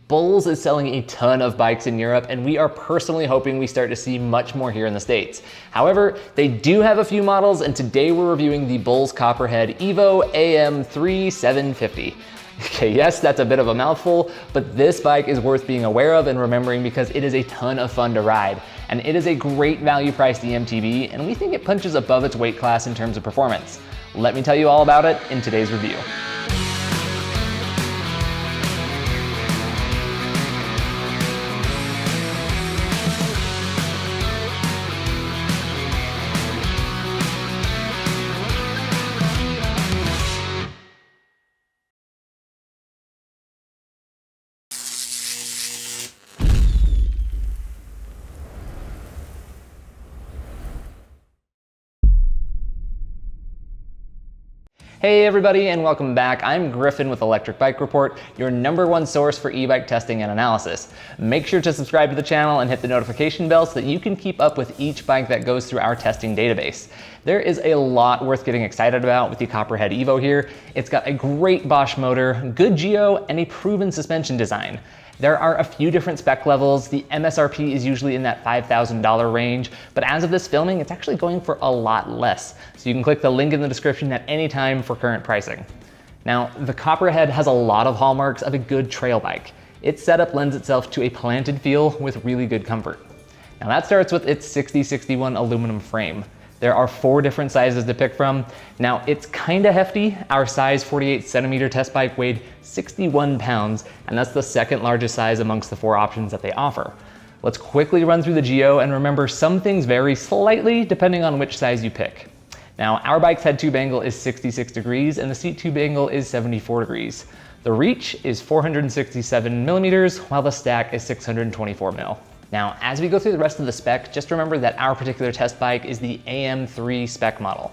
Bulls is selling a ton of bikes in Europe, and we are personally hoping we start to see much more here in the States. However, they do have a few models, and today we're reviewing the Bulls Copperhead EVO AM 750. Okay, yes, that's a bit of a mouthful, but this bike is worth being aware of and remembering because it is a ton of fun to ride. And it is a great value priced eMTB, and we think it punches above its weight class in terms of performance. Let me tell you all about it in today's review. Hey everybody, and welcome back. I'm Griffin with Electric Bike Report, your #1 source for e-bike testing and analysis. Make sure to subscribe to the channel and hit the notification bell so that you can keep up with each bike that goes through our testing database. There is a lot worth getting excited about with the Copperhead EVO here. It's got a great Bosch motor, good geo, and a proven suspension design. There are a few different spec levels. The MSRP is usually in that $5,000 range, but as of this filming, it's actually going for a lot less. So you can click the link in the description at any time for current pricing. Now, the Copperhead has a lot of hallmarks of a good trail bike. Its setup lends itself to a planted feel with really good comfort. Now that starts with its 6061 aluminum frame. There are 4 different sizes to pick from. Now it's kinda hefty. Our size 48 centimeter test bike weighed 61 pounds, and that's the second largest size amongst the 4 options that they offer. Let's quickly run through the geo, and remember some things vary slightly depending on which size you pick. Now our bike's head tube angle is 66 degrees and the seat tube angle is 74 degrees. The reach is 467 millimeters, while the stack is 624 mil. Now, as we go through the rest of the spec, just remember that our particular test bike is the AM3 spec model.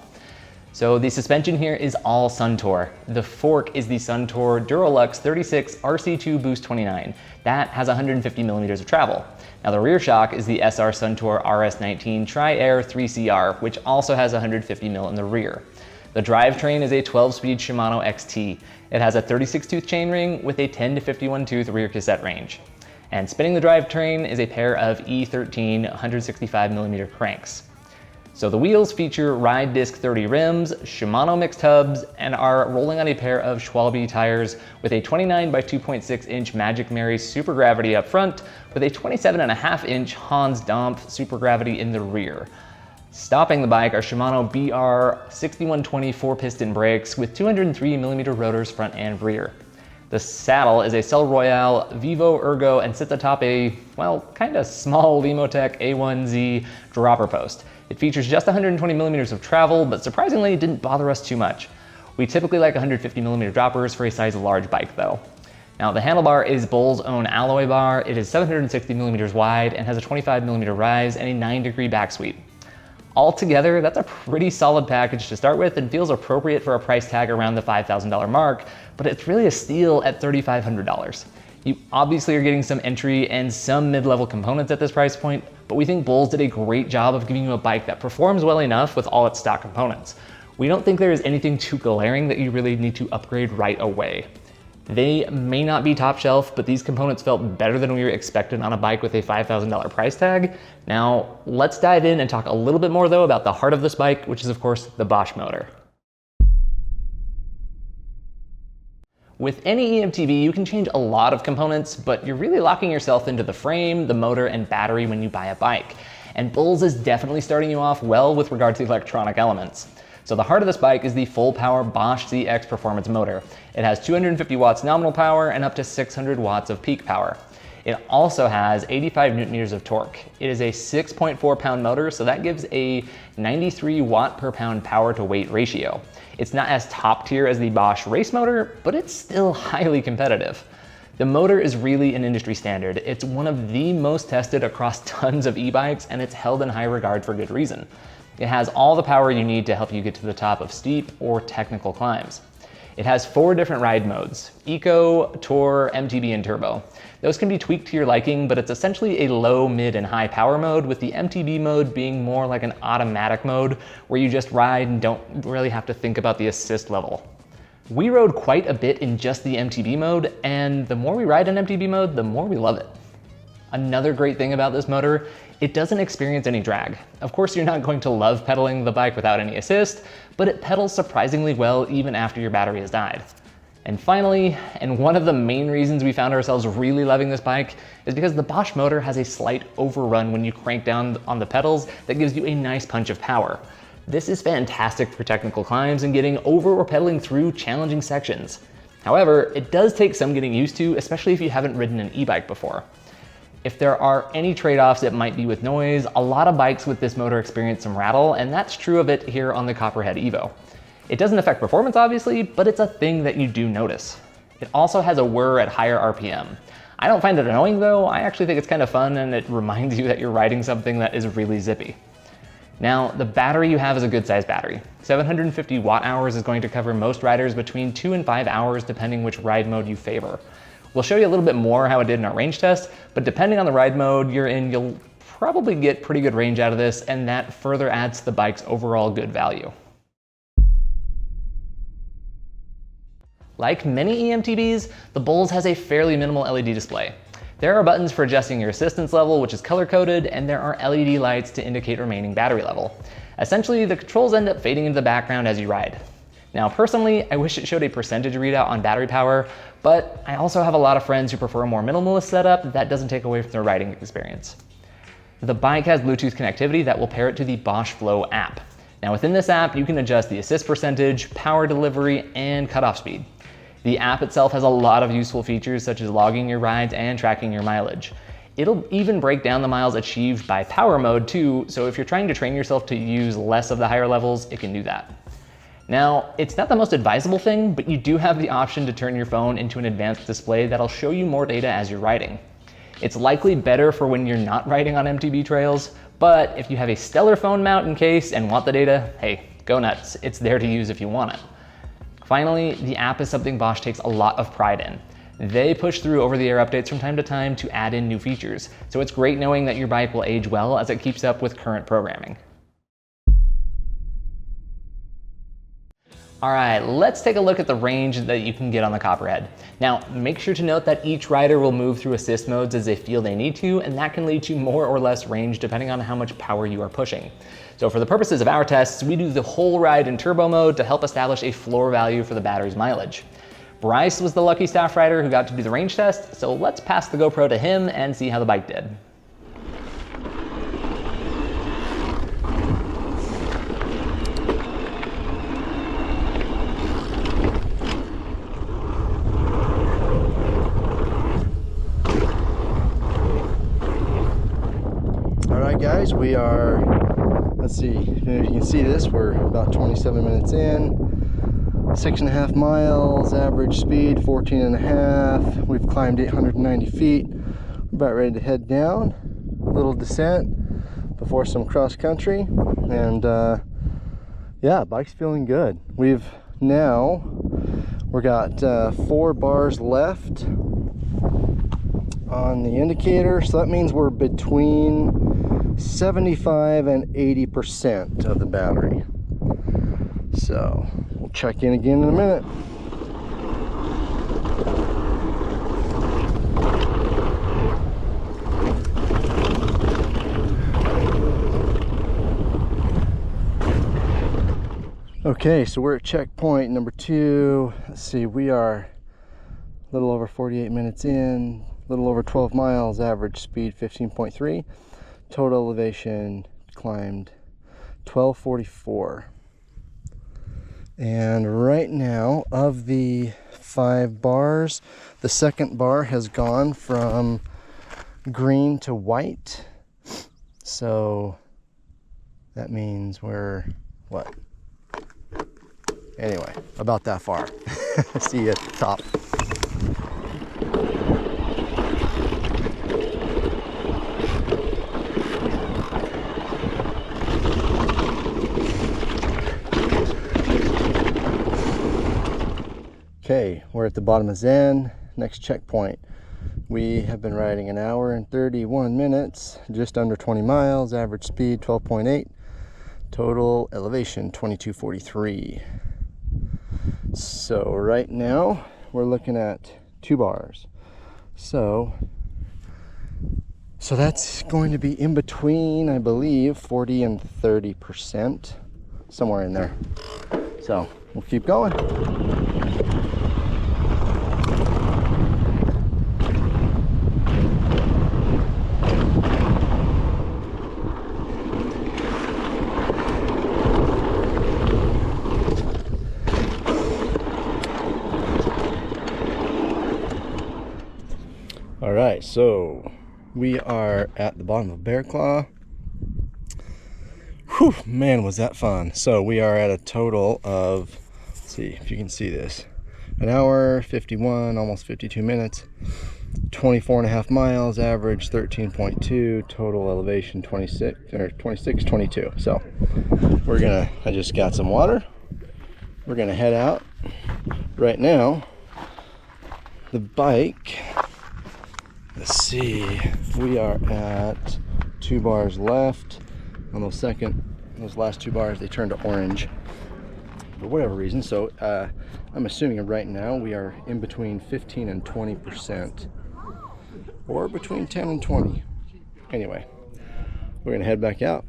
So the suspension here is all Suntour. The fork is the Suntour Durolux 36 RC2 Boost 29. That has 150 millimeters of travel. Now the rear shock is the SR Suntour RS19 Tri-Air 3CR, which also has 150 mil in the rear. The drivetrain is a 12-speed Shimano XT. It has a 36-tooth chainring with a 10 to 51-tooth rear cassette range. And spinning the drivetrain is a pair of E13 165mm cranks. So the wheels feature Ride Disc 30 rims, Shimano mixed hubs, and are rolling on a pair of Schwalbe tires with a 29 by 2.6 inch Magic Mary Super Gravity up front with a 27.5 inch Hans Dampf Super Gravity in the rear. Stopping the bike are Shimano BR 6120 4-piston brakes with 203mm rotors front and rear. The saddle is a Selle Royale Vivo Ergo and sits atop a, well, kinda small Limotech A1Z dropper post. It features just 120 millimeters of travel, but surprisingly it didn't bother us too much. We typically like 150 millimeter droppers for a size large bike though. Now the handlebar is Bull's own alloy bar. It is 760 millimeters wide and has a 25 millimeter rise and a 9-degree back sweep. Altogether, that's a pretty solid package to start with and feels appropriate for a price tag around the $5,000 mark, but it's really a steal at $3,500. You obviously are getting some entry and some mid-level components at this price point, but we think Bulls did a great job of giving you a bike that performs well enough with all its stock components. We don't think there is anything too glaring that you really need to upgrade right away. They may not be top shelf, but these components felt better than we were expecting on a bike with a $5,000 price tag. Now, let's dive in and talk a little bit more though about the heart of this bike, which is of course the Bosch motor. With any eMTB, you can change a lot of components, but you're really locking yourself into the frame, the motor, and battery when you buy a bike. And Bulls is definitely starting you off well with regard to the electronic elements. So the heart of this bike is the full power Bosch CX performance motor. It has 250 watts nominal power and up to 600 watts of peak power. It also has 85 newton meters of torque. It is a 6.4 pound motor, so that gives a 93 watt per pound power to weight ratio. It's not as top tier as the Bosch race motor, but it's still highly competitive. The motor is really an industry standard. It's one of the most tested across tons of e-bikes, and it's held in high regard for good reason. It has all the power you need to help you get to the top of steep or technical climbs. It has 4 different ride modes: Eco, Tour, MTB, and Turbo. Those can be tweaked to your liking, but it's essentially a low, mid, and high power mode, with the MTB mode being more like an automatic mode where you just ride and don't really have to think about the assist level. We rode quite a bit in just the MTB mode, and the more we ride in MTB mode, the more we love it. Another great thing about this motor, it doesn't experience any drag. Of course, you're not going to love pedaling the bike without any assist, but it pedals surprisingly well even after your battery has died. And finally, and one of the main reasons we found ourselves really loving this bike is because the Bosch motor has a slight overrun when you crank down on the pedals that gives you a nice punch of power. This is fantastic for technical climbs and getting over or pedaling through challenging sections. However, it does take some getting used to, especially if you haven't ridden an e-bike before. If there are any trade-offs, it might be with noise. A lot of bikes with this motor experience some rattle, and that's true of it here on the Copperhead EVO. It doesn't affect performance, obviously, but it's a thing that you do notice. It also has a whir at higher RPM. I don't find it annoying though. I actually think it's kind of fun, and it reminds you that you're riding something that is really zippy. Now, the battery you have is a good sized battery. 750 watt hours is going to cover most riders between 2 and 5 hours depending which ride mode you favor. We'll show you a little bit more how it did in our range test, but depending on the ride mode you're in, you'll probably get pretty good range out of this, and that further adds to the bike's overall good value. Like many eMTBs, the Bulls has a fairly minimal LED display. There are buttons for adjusting your assistance level, which is color-coded, and there are LED lights to indicate remaining battery level. Essentially, the controls end up fading into the background as you ride. Now, personally, I wish it showed a percentage readout on battery power, but I also have a lot of friends who prefer a more minimalist setup that doesn't take away from their riding experience. The bike has Bluetooth connectivity that will pair it to the Bosch Flow app. Now, within this app, you can adjust the assist percentage, power delivery, and cutoff speed. The app itself has a lot of useful features such as logging your rides and tracking your mileage. It'll even break down the miles achieved by power mode too, so if you're trying to train yourself to use less of the higher levels, it can do that. Now, it's not the most advisable thing, but you do have the option to turn your phone into an advanced display that'll show you more data as you're riding. It's likely better for when you're not riding on MTB trails, but if you have a stellar phone mount in case and want the data, hey, go nuts. It's there to use if you want it. Finally, the app is something Bosch takes a lot of pride in. They push through over-the-air updates from time to time to add in new features, so it's great knowing that your bike will age well as it keeps up with current programming. All right, let's take a look at the range that you can get on the Copperhead. Now, make sure to note that each rider will move through assist modes as they feel they need to, and that can lead to more or less range depending on how much power you are pushing. So for the purposes of our tests, we do the whole ride in turbo mode to help establish a floor value for the battery's mileage. Bryce was the lucky staff rider who got to do the range test, so let's pass the GoPro to him and see how the bike did. Guys, we are, let's see, you can see this, we're about 27 minutes in, 6.5 miles, average speed 14.5. We've climbed 890 feet. We're about ready to head down, a little descent before some cross country, and yeah, bike's feeling good. We've got 4 bars left on the indicator, so that means we're between 75 and 80% of the battery. So we'll check in again in a minute. Okay, so we're at checkpoint number 2. Let's see, we are a little over 48 minutes in, a little over 12 miles, average speed 15.3. Total elevation climbed 1244. And right now, of the 5 bars, the second bar has gone from green to white. So that means we're, what? Anyway, about that far. See you at the top. Okay, we're at the bottom of Zen, next checkpoint. We have been riding 1 hour and 31 minutes, just under 20 miles, average speed 12.8, total elevation 2243. So right now we're looking at 2 bars. So that's going to be in between, I believe, 40 and 30%, somewhere in there. So we'll keep going. All right, so we are at the bottom of Bear Claw. Whew, man, was that fun. So we are at a total of, let's see if you can see this, an hour, 51, almost 52 minutes, 24.5 miles, average 13.2, total elevation 26, 22. So we're gonna, I just got some water. We're gonna head out right now. The bike, let's see, we are at 2 bars left. On those last 2 bars, they turned to orange for whatever reason. So I'm assuming right now we are in between 15 and 20%, or between 10 and 20. Anyway, we're gonna head back out,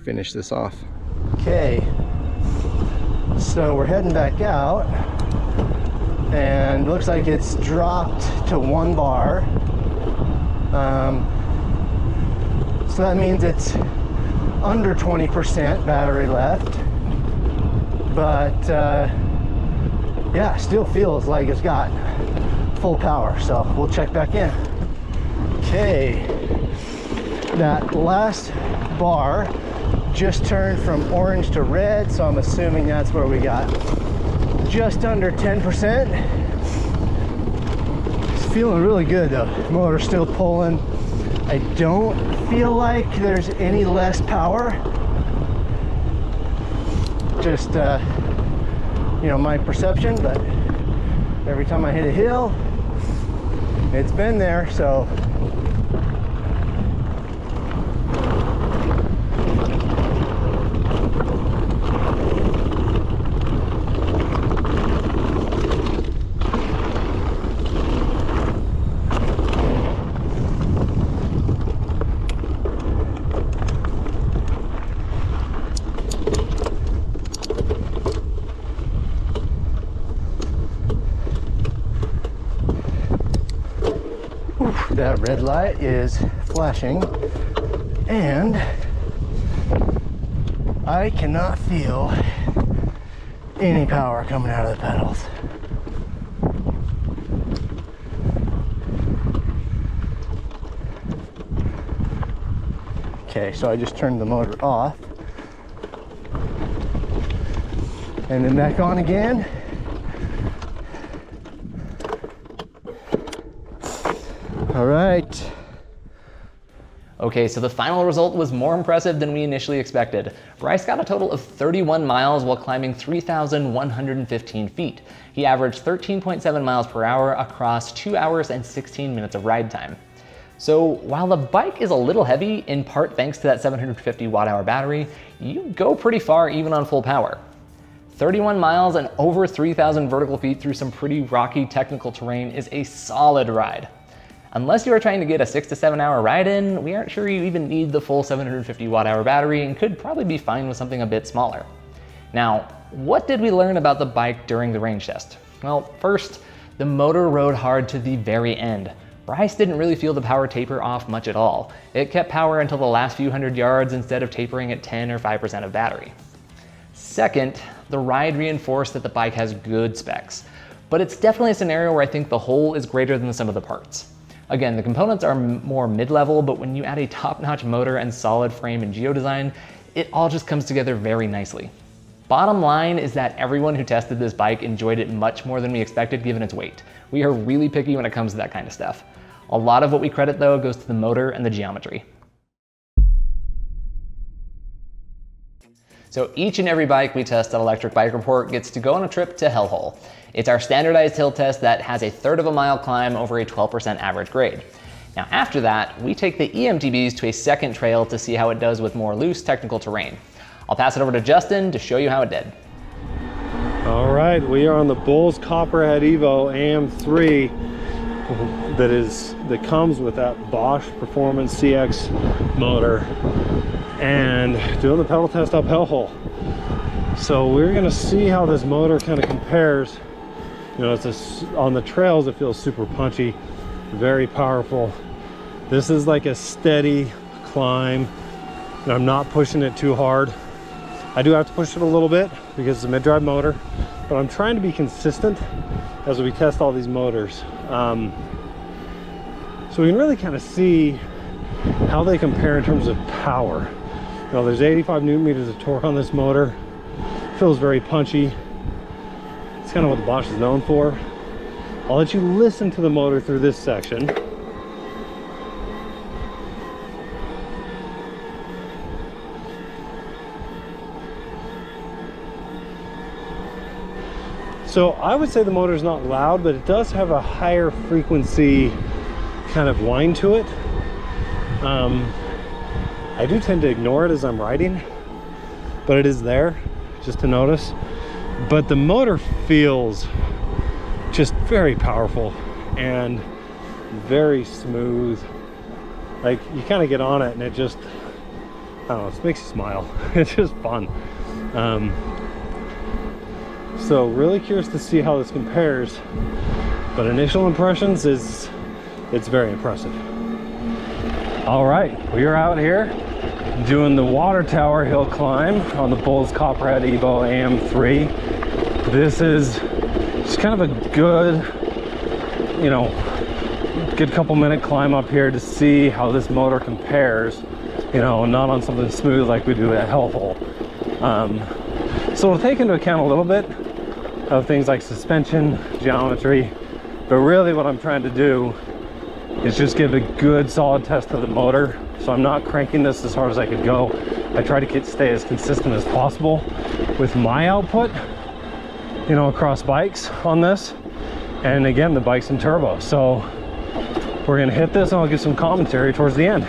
finish this off. Okay, so we're heading back out, and looks like it's dropped to 1 bar. So that means it's under 20% battery left, but yeah, still feels like it's got full power. So we'll check back in. Okay, that last bar just turned from orange to red, so I'm assuming that's where we got just under 10%. It's feeling really good though. Motor's still pulling. I don't feel like there's any less power. Just you know, my perception, but every time I hit a hill, it's been there. So that red light is flashing, and I cannot feel any power coming out of the pedals. Okay, so I just turned the motor off and then back on again. All right. Okay, so the final result was more impressive than we initially expected. Bryce got a total of 31 miles while climbing 3,115 feet. He averaged 13.7 miles per hour across 2 hours and 16 minutes of ride time. So while the bike is a little heavy, in part thanks to that 750 watt-hour battery, you go pretty far even on full power. 31 miles and over 3,000 vertical feet through some pretty rocky technical terrain is a solid ride. Unless you are trying to get a 6 to 7 hour ride in, we aren't sure you even need the full 750 watt-hour battery and could probably be fine with something a bit smaller. Now, what did we learn about the bike during the range test? Well, first, the motor rode hard to the very end. Bryce didn't really feel the power taper off much at all. It kept power until the last few hundred yards instead of tapering at 10 or 5% of battery. Second, the ride reinforced that the bike has good specs, but it's definitely a scenario where I think the whole is greater than the sum of the parts. Again, the components are more mid-level, but when you add a top-notch motor and solid frame and geodesign, it all just comes together very nicely. Bottom line is that everyone who tested this bike enjoyed it much more than we expected given its weight. We are really picky when it comes to that kind of stuff. A lot of what we credit though goes to the motor and the geometry. So each and every bike we test at Electric Bike Report gets to go on a trip to Hellhole. It's our standardized hill test that has a 1/3 of a mile climb over a 12% average grade. Now after that, we take the eMTBs to a second trail to see how it does with more loose technical terrain. I'll pass it over to Justin to show you how it did. All right, we are on the Bulls Copperhead EVO AM3 that comes with that Bosch Performance CX motor, and doing the pedal test up hellhole. So we're gonna see how this motor kind of compares. You know, on the trails it feels super punchy, very powerful. This is like a steady climb, and I'm not pushing it too hard. I do have to push it a little bit because it's a mid-drive motor, but I'm trying to be consistent as we test all these motors. So we can really kind of see how they compare in terms of power. You know, there's 85 Newton meters of torque on this motor. Feels very punchy. It's kind of what the Bosch is known for. I'll let you listen to the motor through this section. So I would say the motor is not loud, but it does have a higher frequency kind of whine to it. I do tend to ignore it as I'm riding, but it is there just to notice. But the motor feels just very powerful and very smooth. Like, you kind of get on it and it just, I don't know, it makes you smile. It's just fun. So really curious to see how this compares, but initial impressions is it's very impressive. All right, we are out here doing the water tower hill climb on the Bulls Copperhead EVO AM3. This is just kind of a good, you know, good couple minute climb up here to see how this motor compares, you know, not on something smooth like we do at hellhole. So we'll take into account a little bit of things like suspension, geometry, but really what I'm trying to do is just give a good solid test of the motor. So I'm not cranking this as hard as I could go. I try to stay as consistent as possible with my output, you know, across bikes on this, and again, the bike's in turbo. So we're gonna hit this and I'll give some commentary towards the end.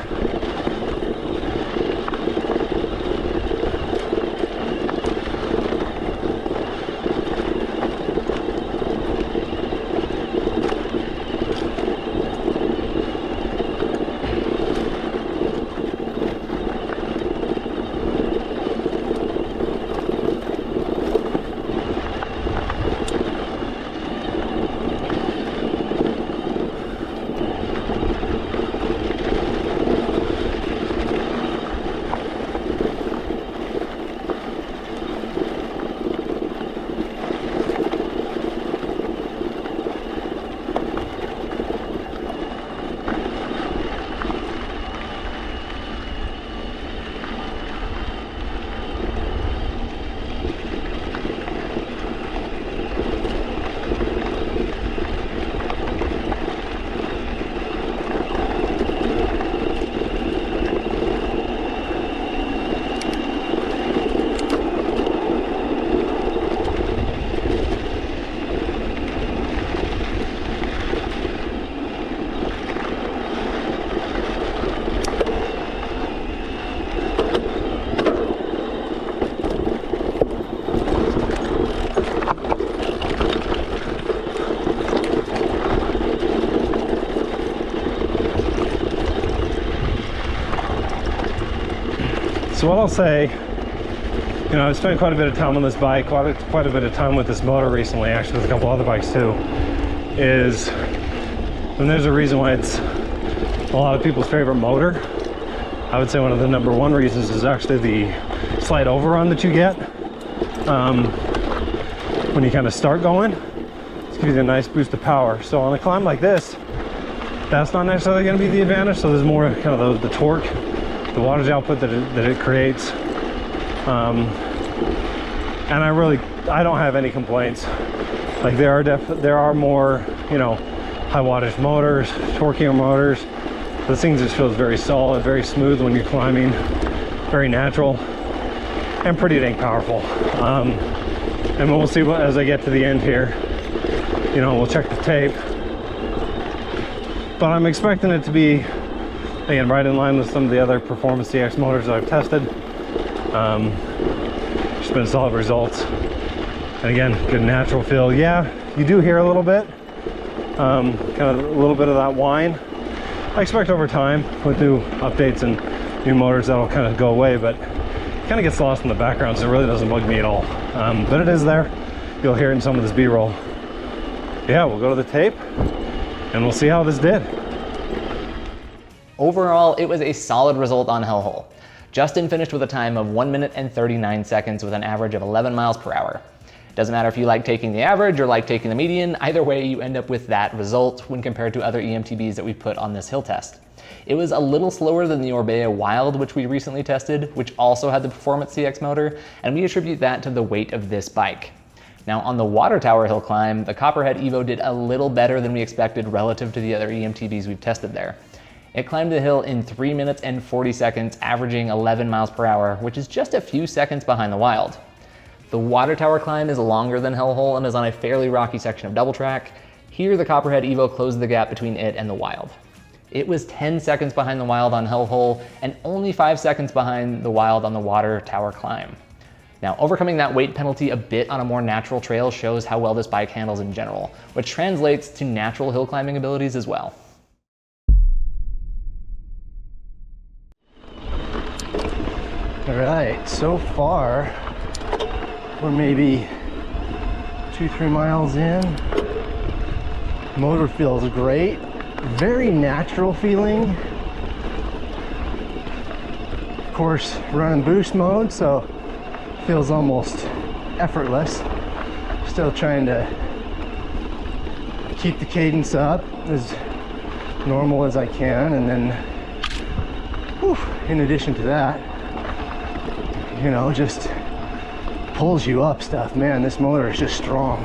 So what I'll say, you know, I've spent quite a bit of time on this bike, quite a bit of time with this motor recently, actually with a couple other bikes too, is, and there's a reason why it's a lot of people's favorite motor. I would say one of the #1 reasons is actually the slight overrun that you get when you kind of start going. It's giving you a nice boost of power. So on a climb like this, that's not necessarily going to be the advantage. So there's more kind of the torque, the wattage output that it creates, and I don't have any complaints. Like there are more, you know, high wattage motors, torqueier motors. This thing just feels very solid, very smooth when you're climbing, very natural, and pretty dang powerful. And we'll see what, as I get to the end here, you know, we'll check the tape. But I'm expecting it to be, again, right in line with some of the other Performance CX motors that I've tested. Just been solid results. And again, good natural feel. Yeah, you do hear a little bit, kind of a little bit of that whine. I expect over time with new updates and new motors that'll kind of go away, but it kind of gets lost in the background, so it really doesn't bug me at all. But it is there. You'll hear it in some of this B-roll. Yeah, we'll go to the tape and we'll see how this did. Overall, it was a solid result on Hellhole. Justin finished with a time of 1 minute and 39 seconds with an average of 11 miles per hour. Doesn't matter if you like taking the average or like taking the median, either way you end up with that result when compared to other eMTBs that we put on this hill test. It was a little slower than the Orbea Wild, which we recently tested, which also had the Performance CX motor, and we attribute that to the weight of this bike. Now on the Water Tower hill climb, the Copperhead EVO did a little better than we expected relative to the other eMTBs we've tested there. It climbed the hill in 3 minutes and 40 seconds, averaging 11 miles per hour, which is just a few seconds behind the Wild. The Water Tower climb is longer than Hellhole and is on a fairly rocky section of double track. Here, the Copperhead EVO closed the gap between it and the Wild. It was 10 seconds behind the Wild on Hellhole and only 5 seconds behind the Wild on the Water Tower climb. Now, overcoming that weight penalty a bit on a more natural trail shows how well this bike handles in general, which translates to natural hill climbing abilities as well. All right, so far we're maybe 2-3 miles in. Motor feels great, very natural feeling. Of course, running boost mode, so feels almost effortless. Still trying to keep the cadence up as normal as I can, and then whew, in addition to that, you know, just pulls you up stuff. Man, this motor is just strong.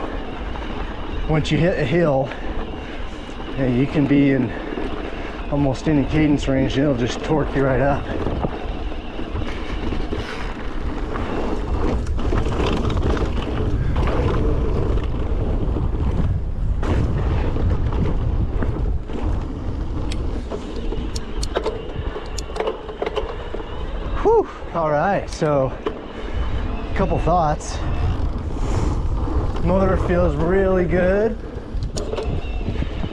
Once you hit a hill, yeah, you can be in almost any cadence range and it'll just torque you right up. Whew. All right, so a couple thoughts. Motor feels really good.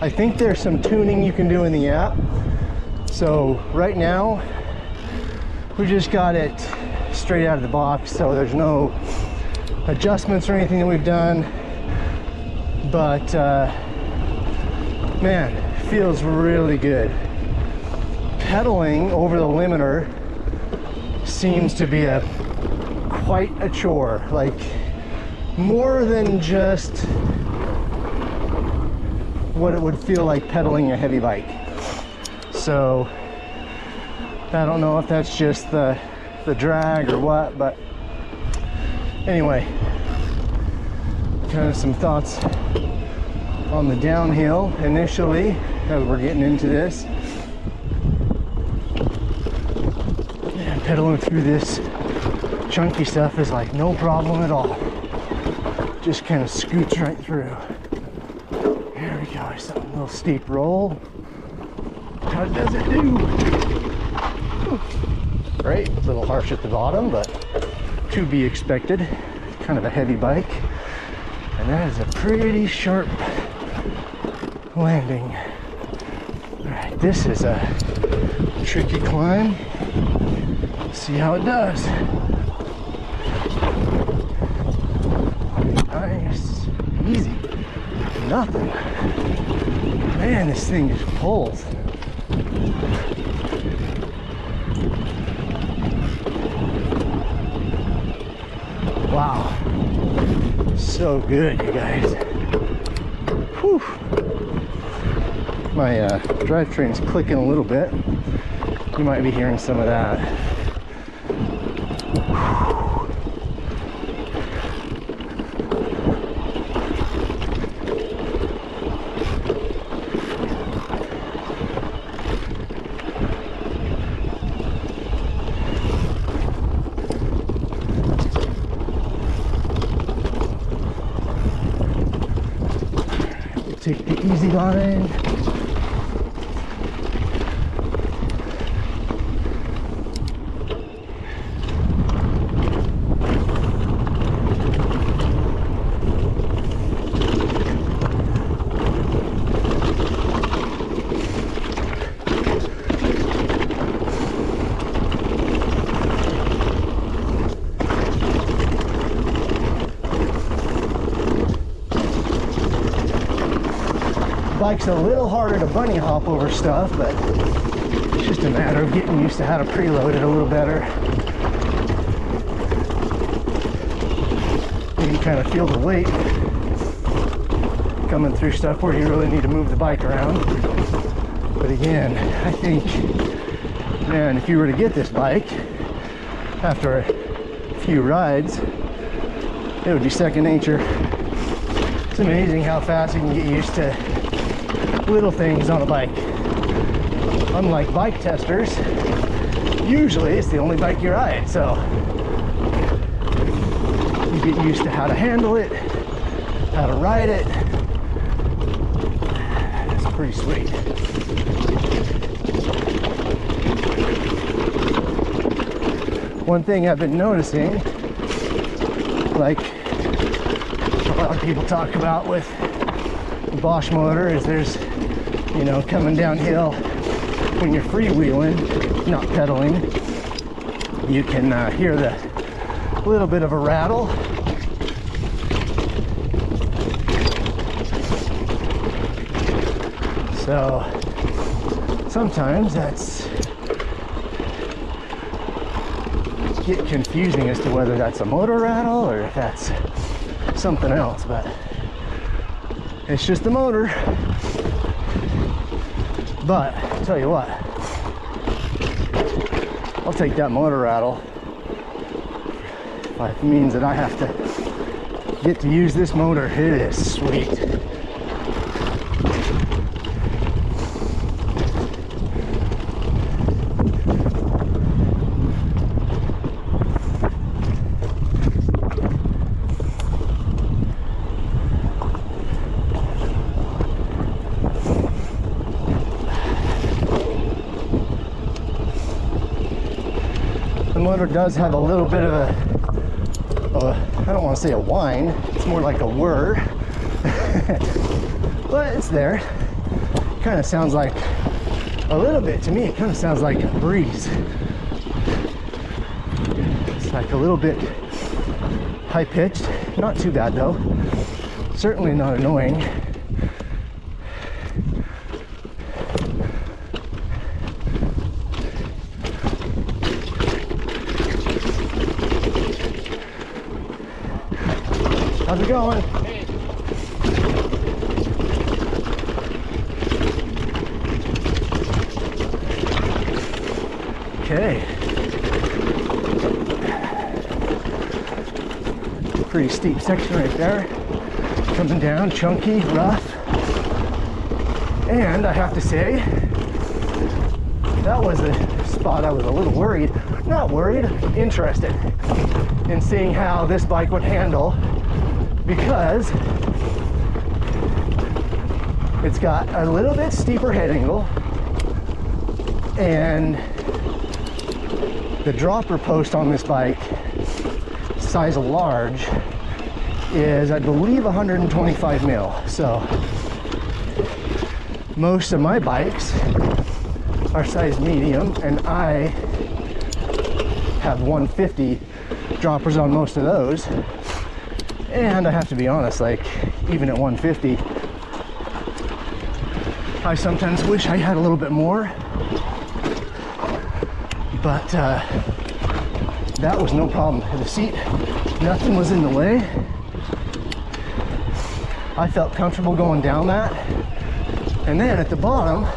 I think there's some tuning you can do in the app. So right now, we just got it straight out of the box, so there's no adjustments or anything that we've done. But man, it feels really good. Pedaling over the limiter seems to be quite a chore, like more than just what it would feel like pedaling a heavy bike. So I don't know if that's just the drag or what, but anyway, kind of some thoughts on the downhill initially as we're getting into this. And pedaling through this chunky stuff is like no problem at all. Just kind of scoots right through. There we go, just a little steep roll. How does it do? Great, a little harsh at the bottom, but to be expected. Kind of a heavy bike. And that is a pretty sharp landing. All right, this is a tricky climb. Let's see how it does. Nice, easy, nothing. Man, this thing just pulls. Wow, so good, you guys. Whew. My drivetrain's clicking a little bit. You might be hearing some of that. Take the easy line. bike's a little harder to bunny hop over stuff, but it's just a matter of getting used to how to preload it a little better. You can kind of feel the weight coming through stuff where you really need to move the bike around. But again, I think, man, if you were to get this bike after a few rides, it would be second nature. It's amazing how fast you can get used to little things on a bike. Unlike bike testers, usually it's the only bike you ride, so you get used to how to handle it, how to ride it. It's pretty sweet. One thing I've been noticing, like a lot of people talk about with the Bosch motor, is there's, you know, coming downhill when you're freewheeling, not pedaling, you can hear the little bit of a rattle. So sometimes that's get confusing as to whether that's a motor rattle or if that's something else, but it's just the motor. But I'll tell you what, I'll take that motor rattle if it means that I have to get to use this motor. It is sweet. The motor does have a little bit of I don't want to say a whine, it's more like a whir, but it's there. Kind of sounds like, a little bit to me, it kind of sounds like a breeze. It's like a little bit high pitched, not too bad though, certainly not annoying. How's it going? Hey. Okay. Pretty steep section right there. Coming down, chunky, rough. And I have to say, that was a spot I was a little worried. Not worried, interested in seeing how this bike would handle, because it's got a little bit steeper head angle, and the dropper post on this bike, size large, is I believe 125 mil. So most of my bikes are size medium, and I have 150 droppers on most of those. And I have to be honest, like, even at 150, I sometimes wish I had a little bit more, but that was no problem. The seat, nothing was in the way. I felt comfortable going down that. And then at the bottom,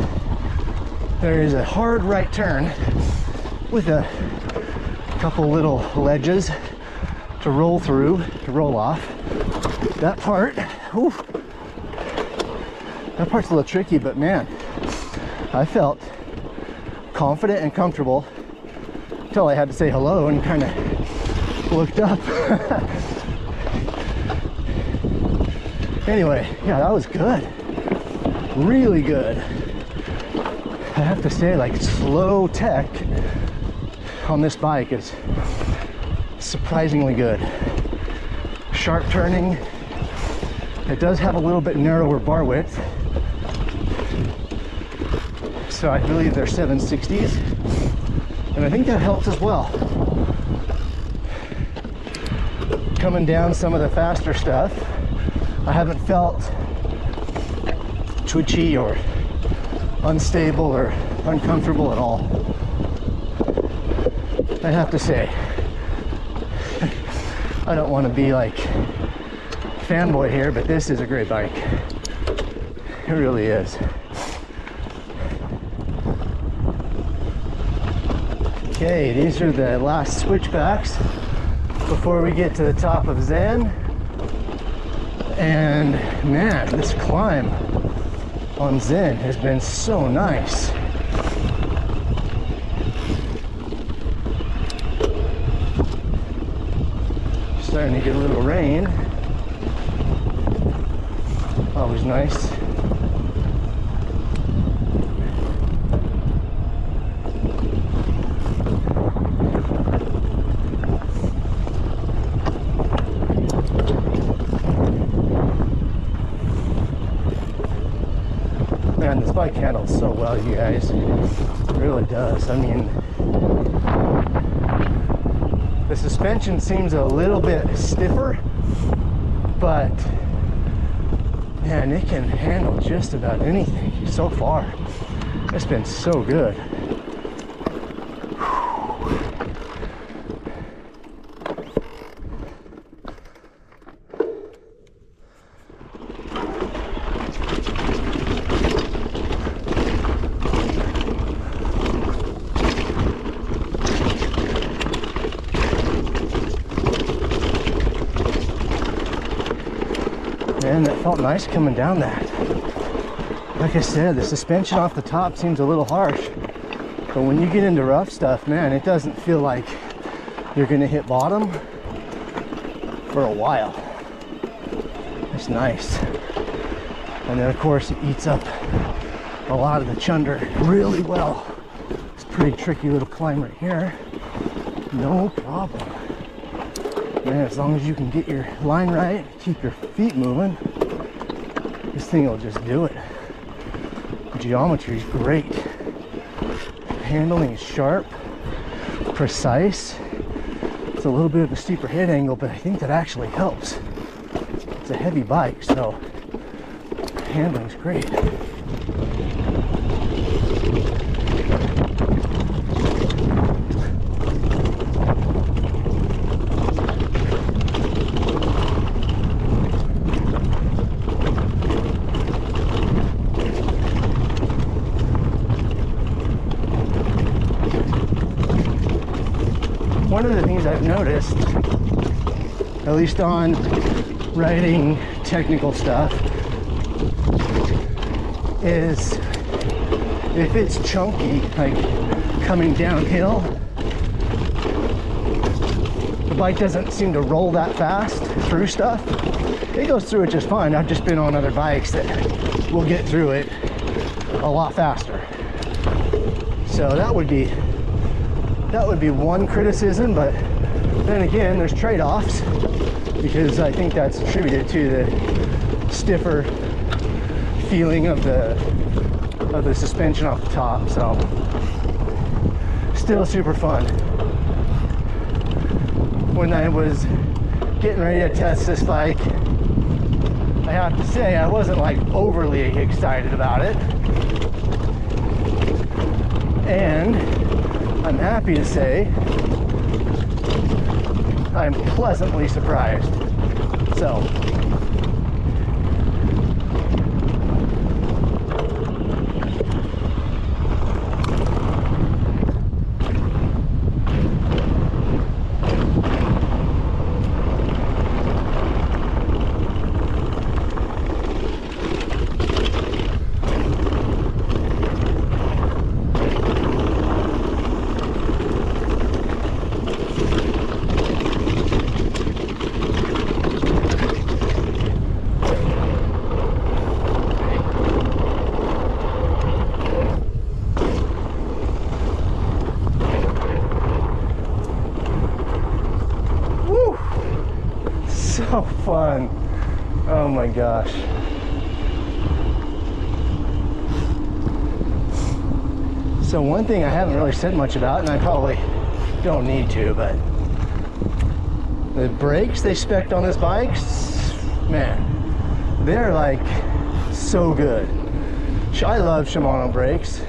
there is a hard right turn with a couple little ledges to roll through, to roll off. That part, whew, that part's a little tricky, but man, I felt confident and comfortable until I had to say hello and kind of looked up. Anyway, yeah, that was good. Really good. I have to say, like, slow tech on this bike is surprisingly good. Sharp turning. It does have a little bit narrower bar width, so I believe they're 760s, and I think that helps as well. Coming down some of the faster stuff, I haven't felt twitchy or unstable or uncomfortable at all. I have to say, I don't want to be like fanboy here, but this is a great bike. It really is. Okay, these are the last switchbacks before we get to the top of Zen. And man, this climb on Zen has been so nice. Starting to get a little rain. Always nice. Man, this bike handles so well, you guys. It really does. I mean, the suspension seems a little bit stiffer, but man, it can handle just about anything so far. It's been so good. Man, that felt nice coming down that. Like I said, the suspension off the top seems a little harsh, but when you get into rough stuff, man, it doesn't feel like you're gonna hit bottom for a while. It's nice. And then of course it eats up a lot of the chunder really well. It's a pretty tricky little climb right here. No problem. Man, as long as you can get your line right, keep your feet moving, this thing will just do it. Geometry is great. Handling is sharp, precise. It's a little bit of a steeper head angle, but I think that actually helps. It's a heavy bike, so handling is great. One of the things I've noticed, at least on writing technical stuff, is if it's chunky, like coming downhill, the bike doesn't seem to roll that fast through stuff. It goes through it just fine. I've just been on other bikes that will get through it a lot faster. So that would be one criticism, but then again, there's trade-offs, because I think that's attributed to the stiffer feeling of the suspension off the top. So still super fun. When I was getting ready to test this bike, I have to say I wasn't like overly excited about it, and I'm happy to say I'm pleasantly surprised. So so fun. Oh my gosh. So one thing I haven't really said much about, and I probably don't need to, but the brakes they spec'd on this bike, man, they're like so good. I love Shimano brakes.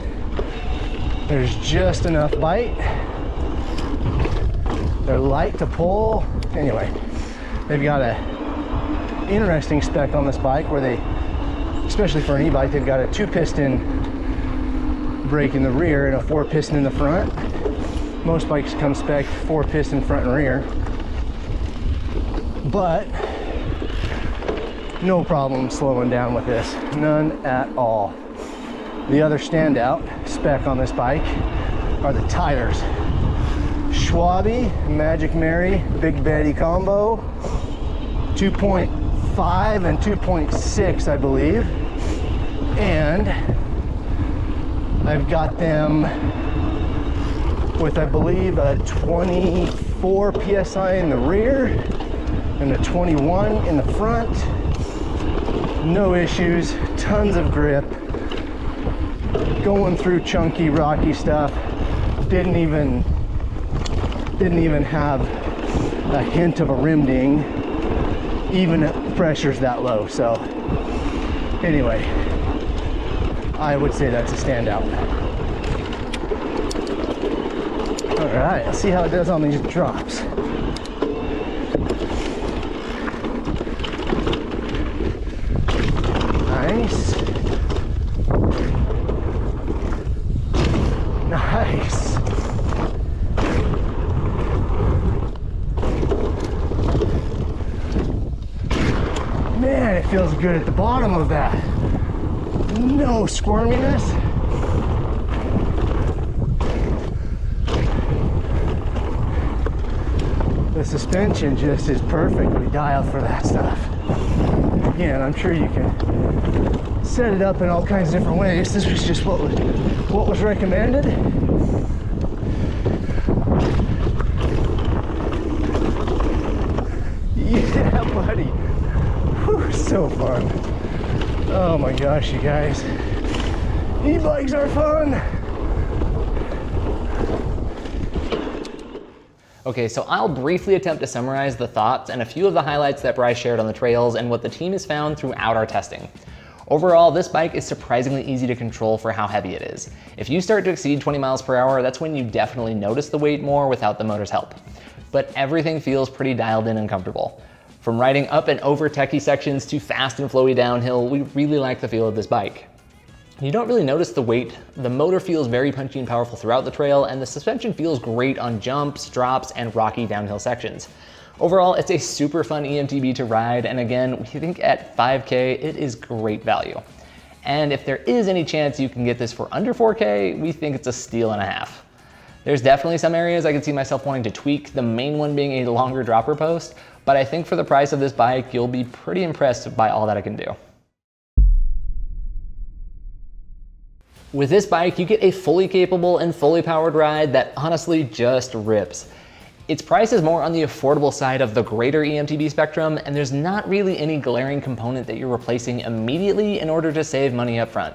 There's just enough bite. They're light to pull. Anyway, they've got a interesting spec on this bike where they, especially for an e-bike, they've got a 2-piston brake in the rear and a 4-piston in the front. Most bikes come spec 4-piston front and rear, but no problem slowing down with this, none at all. The other standout spec on this bike are the tires. Schwalbe Magic Mary Big Betty combo, 2.5 and 2.6 I believe, and I've got them with, I believe, a 24 psi in the rear and a 21 in the front. No issues, tons of grip, going through chunky rocky stuff. Didn't even have a hint of a rim ding, even at pressure's that low. So anyway, I would say that's a standout. All right, let's see how it does on these drops. Nice. Nice. Man, it feels good at the bottom of that. No squirminess. The suspension just is perfectly dialed for that stuff. Again, I'm sure you can set it up in all kinds of different ways. This was just what was recommended. Yeah, buddy. Whew, so fun. Oh my gosh, you guys. E-bikes are fun. Okay, so I'll briefly attempt to summarize the thoughts and a few of the highlights that Bryce shared on the trails and what the team has found throughout our testing. Overall, this bike is surprisingly easy to control for how heavy it is. If you start to exceed 20 miles per hour, that's when you definitely notice the weight more without the motor's help. But everything feels pretty dialed in and comfortable. From riding up and over techie sections to fast and flowy downhill, we really like the feel of this bike. You don't really notice the weight. The motor feels very punchy and powerful throughout the trail, and the suspension feels great on jumps, drops, and rocky downhill sections. Overall, it's a super fun eMTB to ride, and again, we think at $5K, it is great value. And if there is any chance you can get this for under $4K, we think it's a steal and a half. There's definitely some areas I could see myself wanting to tweak, the main one being a longer dropper post, but I think for the price of this bike, you'll be pretty impressed by all that it can do. With this bike, you get a fully capable and fully powered ride that honestly just rips. Its price is more on the affordable side of the greater eMTB spectrum, and there's not really any glaring component that you're replacing immediately in order to save money up front.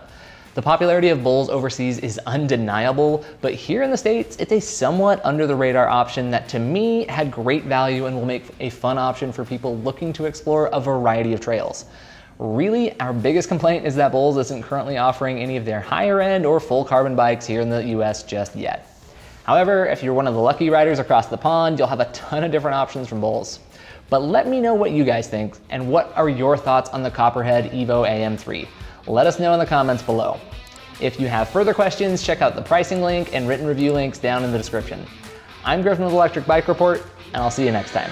The popularity of Bulls overseas is undeniable, but here in the States, it's a somewhat under the radar option that to me had great value and will make a fun option for people looking to explore a variety of trails. Really, our biggest complaint is that Bulls isn't currently offering any of their higher end or full carbon bikes here in the US just yet. However, if you're one of the lucky riders across the pond, you'll have a ton of different options from Bulls. But let me know what you guys think and what are your thoughts on the Copperhead EVO AM3. Let us know in the comments below. If you have further questions, check out the pricing link and written review links down in the description. I'm Griffin with Electric Bike Report, and I'll see you next time.